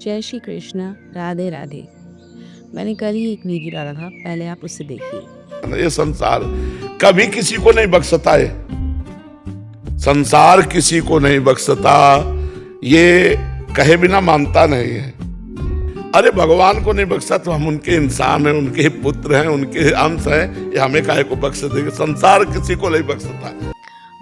जय श्री कृष्ण, राधे राधे। मैंने कल ही एक वीडियो डाला था, पहले आप उसे देखिए। ये संसार कभी किसी को नहीं बख्शता है। संसार किसी को नहीं बख्शता, ये कहे बिना मानता नहीं है। अरे भगवान को नहीं बख्शा तो हम उनके इंसान हैं, उनके पुत्र हैं, उनके अंश हैं, ये हमें काहे को बख्श देंगे। संसार किसी को नहीं बख्शता।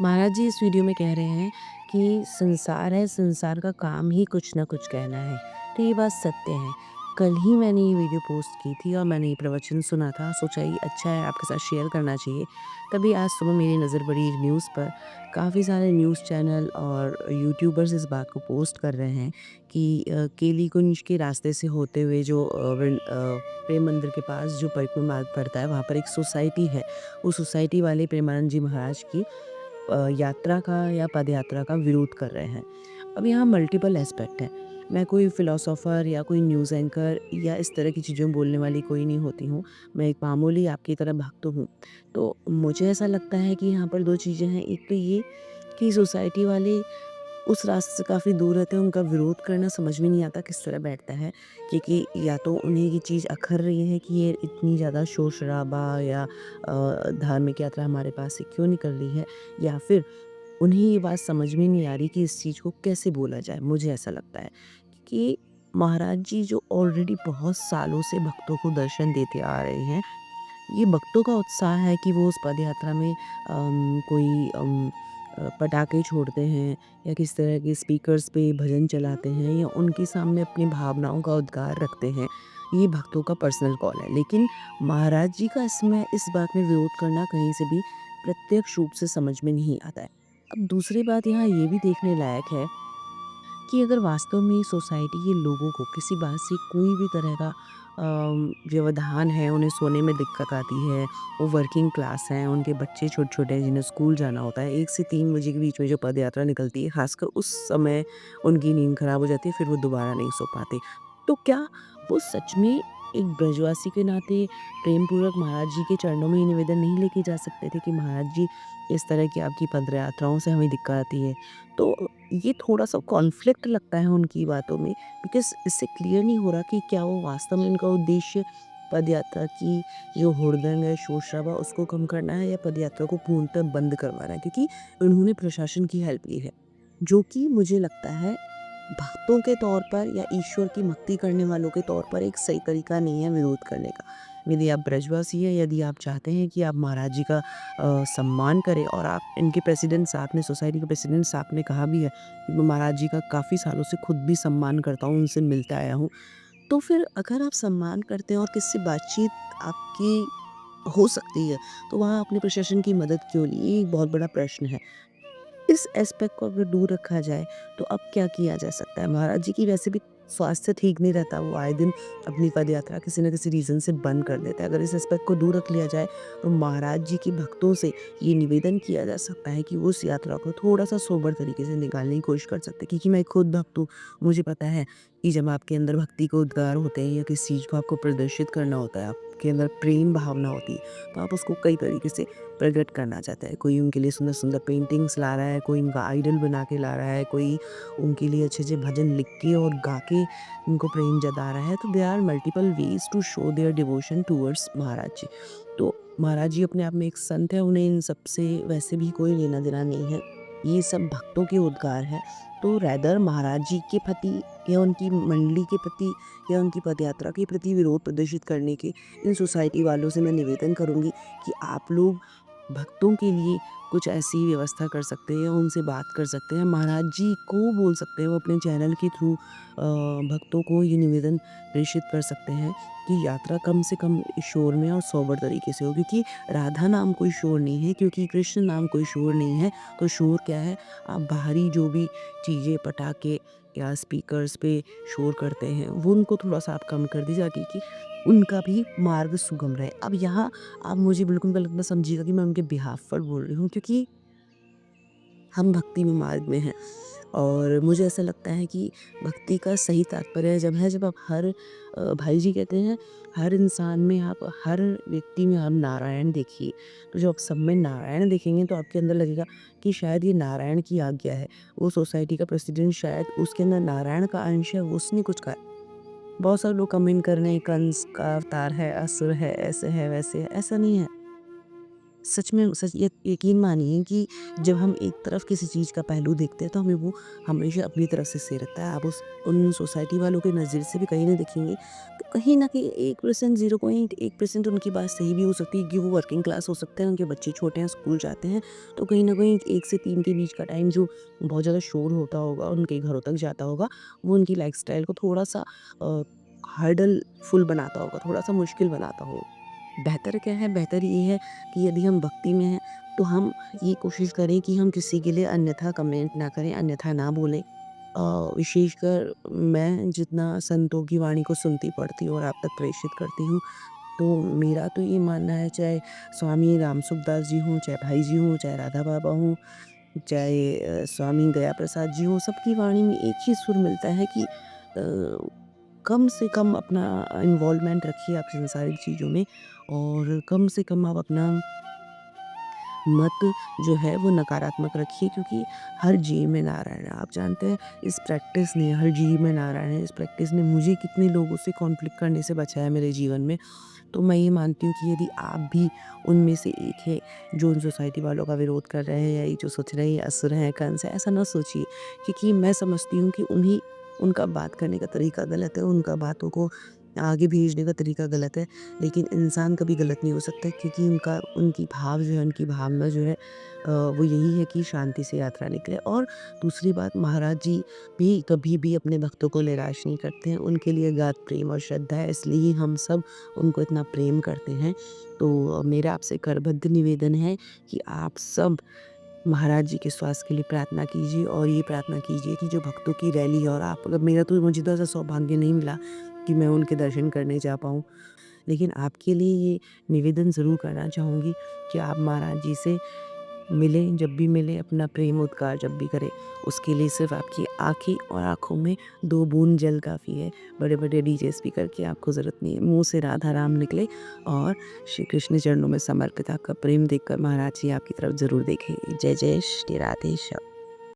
महाराज जी इस वीडियो में कह रहे हैं कि संसार है, संसार का काम ही कुछ ना कुछ कहना है। तो ये बात सत्य है। कल ही मैंने ये वीडियो पोस्ट की थी और मैंने ये प्रवचन सुना था, सोचा ये अच्छा है आपके साथ शेयर करना चाहिए। तभी आज सुबह मेरी नज़र पड़ी एक न्यूज़ पर। काफ़ी सारे न्यूज़ चैनल और यूट्यूबर्स इस बात को पोस्ट कर रहे हैं कि केली कुंज के रास्ते से होते हुए जो प्रेम मंदिर के पास जो परिक्रमा मार्ग पड़ता है, वहाँ पर एक सोसाइटी है। उस सोसाइटी वाले प्रेमानंद जी महाराज की यात्रा का या पदयात्रा का विरोध कर रहे हैं। अब यहाँ मल्टीपल एस्पेक्ट हैं। मैं कोई फ़िलॉसोफ़र या कोई न्यूज़ एंकर या इस तरह की चीज़ें बोलने वाली कोई नहीं होती हूँ। मैं एक मामूली आपकी तरह भक्त हूँ। तो मुझे ऐसा लगता है कि यहाँ पर 2 चीज़ें हैं। एक तो ये कि सोसाइटी वाले उस रास्ते से काफ़ी दूर रहते हैं, उनका विरोध करना समझ में नहीं आता किस तरह बैठता है। क्योंकि या तो उन्हें ये चीज़ अखर रही है कि ये इतनी ज़्यादा शोर-शराबा या धार्मिक यात्रा हमारे पास से क्यों निकल रही है, या फिर उन्हें ये बात समझ में नहीं आ रही कि इस चीज़ को कैसे बोला जाए। मुझे ऐसा लगता है कि महाराज जी जो ऑलरेडी बहुत सालों से भक्तों को दर्शन देते आ रहे हैं, ये भक्तों का उत्साह है कि वो उस पदयात्रा में कोई पटाखे छोड़ते हैं या किस तरह के स्पीकर्स पे भजन चलाते हैं या उनके सामने अपनी भावनाओं का उद्गार रखते हैं। ये भक्तों का पर्सनल कॉल है। लेकिन महाराज जी का इसमें इस बात में विरोध करना कहीं से भी प्रत्यक्ष रूप से समझ में नहीं आता है। अब दूसरी बात यहाँ ये भी देखने लायक है कि अगर वास्तव में सोसाइटी के लोगों को किसी बात से कोई भी तरह का व्यवधान है, उन्हें सोने में दिक्कत आती है, वो वर्किंग क्लास हैं, उनके बच्चे छोटे-छोटे हैं जिन्हें स्कूल जाना होता है, 1 से 3 बजे के बीच में जो पदयात्रा निकलती है, ख़ासकर उस समय उनकी नींद ख़राब हो जाती है, फिर वो दोबारा नहीं सो पाते। तो क्या वो सच में एक ब्रजवासी के नाते प्रेमपूर्वक महाराज जी के चरणों में ये निवेदन नहीं लेके जा सकते थे कि महाराज जी इस तरह की आपकी पदयात्राओं से हमें दिक्कत आती है? तो ये थोड़ा-सा कॉन्फ्लिक्ट लगता है उनकी बातों में, बिकॉज़ इससे क्लियर नहीं हो रहा कि क्या वो वास्तव में उनका उद्देश्य पदयात्रा की जो हुड़दंग है, शोर-शराबा उसको कम करना है या पदयात्रा को पूर्णतः बंद करवाना है, क्योंकि उन्होंने प्रशासन की हेल्प ली है। जो कि मुझे लगता है भक्तों के तौर पर या ईश्वर की भक्ति करने वालों के तौर पर एक सही तरीका नहीं है विरोध करने का। यदि आप ब्रजवासी हैं, यदि आप चाहते हैं कि आप महाराज जी का सम्मान करें, और आप इनके प्रेसिडेंट साहब ने, सोसाइटी के प्रेसिडेंट साहब ने कहा भी है कि मैं महाराज जी का काफ़ी सालों से खुद भी सम्मान करता हूँ, उनसे मिलता आया हूँ। तो फिर अगर आप सम्मान करते हैं और किसी से बातचीत आपकी हो सकती है, तो वहाँ अपने प्रशासन की मदद क्यों ली? ये एक बहुत बड़ा प्रश्न है। इस एस्पेक्ट को अगर दूर रखा जाए तो अब क्या किया जा सकता है? महाराज जी की वैसे भी स्वास्थ्य ठीक नहीं रहता, वो आए दिन अपनी पदयात्रा किसी न किसी रीज़न से बंद कर देते हैं। अगर इस एस्पेक्ट को दूर रख लिया जाए तो महाराज जी के भक्तों से ये निवेदन किया जा सकता है कि वो उस यात्रा को थोड़ा-सा सोबर तरीके से निकालने की कोशिश कर सकते हैं, क्योंकि मैं खुद भक्त हूँ। मुझे पता है कि जब आपके अंदर भक्ति के उद्गार होते हैं या किसी चीज़ को आपको प्रदर्शित करना होता है, आपके अंदर प्रेम भावना होती है, तो आप उसको कई तरीके से प्रकट करना चाहता है। कोई उनके लिए सुंदर-सुंदर पेंटिंग्स ला रहा है, कोई उनका आइडल बना के ला रहा है, कोई उनके लिए अच्छे-अच्छे भजन लिख के और गा के उनको प्रेम जता रहा है। तो there are multiple ways to show their devotion towards Maharaj ji. तो महाराज जी अपने आप में एक संत है, उन्हें इन सब से वैसे भी कोई लेना-देना नहीं है। ये सब भक्तों के उद्गार हैं। तो रादर महाराज जी के प्रति या उनकी मंडली के प्रति या उनकी पदयात्रा के प्रति विरोध प्रदर्शित करने के इन सोसाइटी वालों से मैं निवेदन करूँगी कि आप लोग भक्तों के लिए कुछ ऐसी व्यवस्था कर सकते हैं या उनसे बात कर सकते हैं। महाराज जी को बोल सकते हैं, वो अपने चैनल के थ्रू भक्तों को ये निवेदन प्रेषित कर सकते हैं कि यात्रा कम से कम शोर में और सोबर तरीके से हो, क्योंकि राधा नाम कोई शोर नहीं है, क्योंकि कृष्ण नाम कोई शोर नहीं है। तो शोर क्या है? आप बाहरी जो भी चीज़ें, पटाखे या स्पीकर्स पे शोर करते हैं, वो उनको थोड़ा-सा आप कम कर दीजिए ताकि कि उनका भी मार्ग सुगम रहे। अब यहाँ आप मुझे बिल्कुल गलत मत समझिएगा कि मैं उनके बिहाफ़ पर बोल रही हूँ, क्योंकि हम भक्ति में मार्ग में हैं। और मुझे ऐसा लगता है कि भक्ति का सही तात्पर्य जब आप हर भाई जी कहते हैं, हर इंसान में, आप हर व्यक्ति में आप नारायण देखिए। तो जब आप सब में नारायण देखेंगे तो आपके अंदर लगेगा कि शायद ये नारायण की आज्ञा है। वो सोसाइटी का प्रेसिडेंट शायद उसके अंदर नारायण का अंश है, उसने कुछ कहा। बहुत सारे लोग कमेंट कर रहे हैं कंस का अवतार है, असुर है, ऐसे है, वैसे है, ऐसा नहीं है। सच में सच यकीन मानिए कि जब हम एक तरफ किसी चीज़ का पहलू देखते हैं तो हमें वो हमेशा अपनी तरफ से सही लगता है। आप उन सोसाइटी वालों के नज़र से भी कहीं न देखेंगे तो कहीं न कहीं 1% 0.1% उनकी बात सही भी हो सकती है कि वो वर्किंग क्लास हो सकते हैं, उनके बच्चे छोटे हैं, स्कूल जाते हैं। तो कहीं न कहीं 1 से 3 के बीच का टाइम जो बहुत ज़्यादा शोर होता होगा, उनके घरों तक जाता होगा, वो उनकी लाइफ़स्टाइल को थोड़ा-सा हर्डल फुल बनाता होगा, थोड़ा-सा मुश्किल बनाता होगा। बेहतर क्या है? बेहतर ये है कि यदि हम भक्ति में हैं, तो हम ये कोशिश करें कि हम किसी के लिए अन्यथा कमेंट ना करें, अन्यथा ना बोलें। विशेषकर मैं जितना संतों की वाणी को सुनती, पढ़ती और आप तक प्रेषित करती हूँ, तो मेरा तो ये मानना है चाहे स्वामी रामसुखदास जी हों, चाहे भाई जी हों, चाहे राधा बाबा हों, चाहे स्वामी दया प्रसाद जी हों, सबकी वाणी में एक ही सुर मिलता है कि कम से कम अपना इन्वॉल्वमेंट रखिए आप सांसारिक चीज़ों में और कम से कम आप अपना मत जो है वो नकारात्मक रखिए क्योंकि हर जीव में नारायण है। आप जानते हैं इस प्रैक्टिस ने हर जीव में नारायण है। इस प्रैक्टिस ने मुझे कितने लोगों से कॉन्फ्लिक्ट करने से बचाया मेरे जीवन में। तो मैं ये मानती हूँ कि यदि आप भी उनमें से एक हैं जो उन सोसाइटी वालों का विरोध कर रहे हैं या ये जो सोच रहे हैं ये असुर हैं, कंस हैं, ऐसा ना सोचिए क्योंकि मैं समझती हूँ कि उनका बात करने का तरीका गलत है, उनका बातों को आगे भेजने का तरीका गलत है। लेकिन इंसान कभी गलत नहीं हो सकता क्योंकि उनकी भाव जो है, उनकी भावना जो है वो यही है कि शांति से यात्रा निकले और दूसरी बात महाराज जी भी कभी भी अपने भक्तों को निराश नहीं करते हैं। उनके लिए अगाध प्रेम और श्रद्धा है इसलिए हम सब उनको इतना प्रेम करते हैं। तो मेरा आपसे करबद्ध निवेदन है कि आप सब महाराज जी के स्वास्थ्य के लिए प्रार्थना कीजिए और ये प्रार्थना कीजिए कि जो भक्तों की रैली है और आप अगर मुझे तो ऐसा सौभाग्य नहीं मिला कि मैं उनके दर्शन करने जा पाऊँ। लेकिन आपके लिए ये निवेदन ज़रूर करना चाहूँगी कि आप महाराज जी से मिलें, जब भी मिलें अपना प्रेम उद्गार जब भी करें, उसके लिए सिर्फ़ आपकी आँखें और आँखों में 2 बूँद जल काफ़ी है। बड़े-बड़े डीजे स्पीकर की आपको ज़रूरत नहीं है। मुँह से राधा राम निकले और श्री कृष्ण चरणों में समर्पित आपका प्रेम देखकर महाराज जी आपकी तरफ ज़रूर देखें। जय जय श्री राधेश्याम।